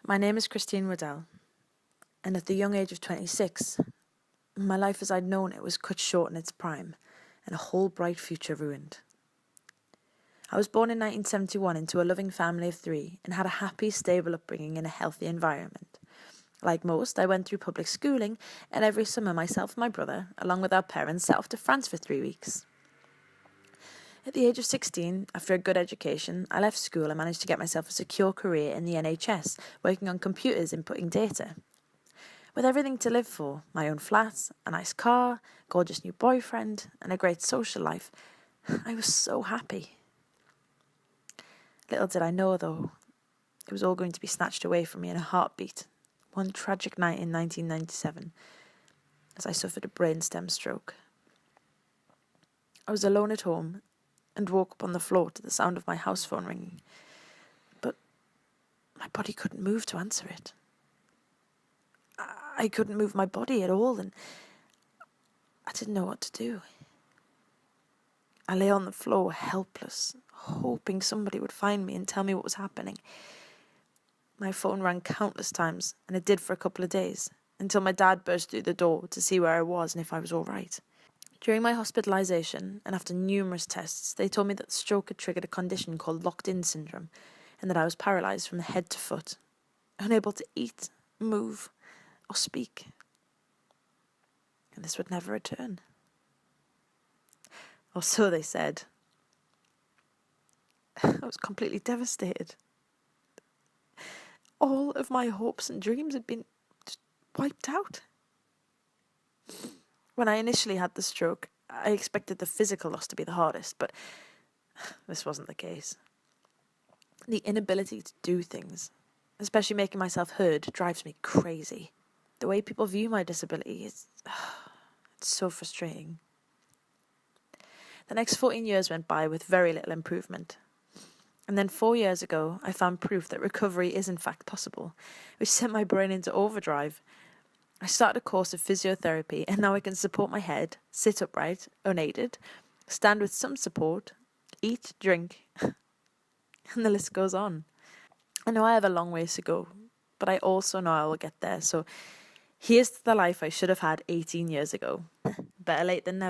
My name is Christine Waddell, and at the young age of 26, my life as I'd known it was cut short in its prime, and a whole bright future ruined. I was born in 1971 into a loving family of 3 and had a happy, stable upbringing in a healthy environment. Like most, I went through public schooling, and every summer myself and my brother, along with our parents, set off to France for 3 weeks. At the age of 16, after a good education, I left school and managed to get myself a secure career in the NHS, working on computers inputting data. With everything to live for, my own flat, a nice car, gorgeous new boyfriend, and a great social life, I was so happy. Little did I know, though, it was all going to be snatched away from me in a heartbeat, one tragic night in 1997, as I suffered a brainstem stroke. I was alone at home and woke up on the floor to the sound of my house phone ringing, but my body couldn't move to answer it. I couldn't move my body at all, and I didn't know what to do. I lay on the floor, helpless, hoping somebody would find me and tell me what was happening. My phone rang countless times, and it did for a couple of days, until my dad burst through the door to see where I was and if I was all right. During my hospitalisation, and after numerous tests, they told me that the stroke had triggered a condition called locked-in syndrome, and that I was paralysed from the head to foot, unable to eat, move, or speak. And this would never return. Or so they said. I was completely devastated. All of my hopes and dreams had been just wiped out. When I initially had the stroke, I expected the physical loss to be the hardest, but this wasn't the case. The inability to do things, especially making myself heard, drives me crazy. The way people view my disability is it's so frustrating. The next 14 years went by with very little improvement. And then 4 years ago, I found proof that recovery is in fact possible, which sent my brain into overdrive. I started a course of physiotherapy, and now I can support my head, sit upright, unaided, stand with some support, eat, drink, and the list goes on. I know I have a long ways to go, but I also know I will get there, so here's to the life I should have had 18 years ago. Better late than never.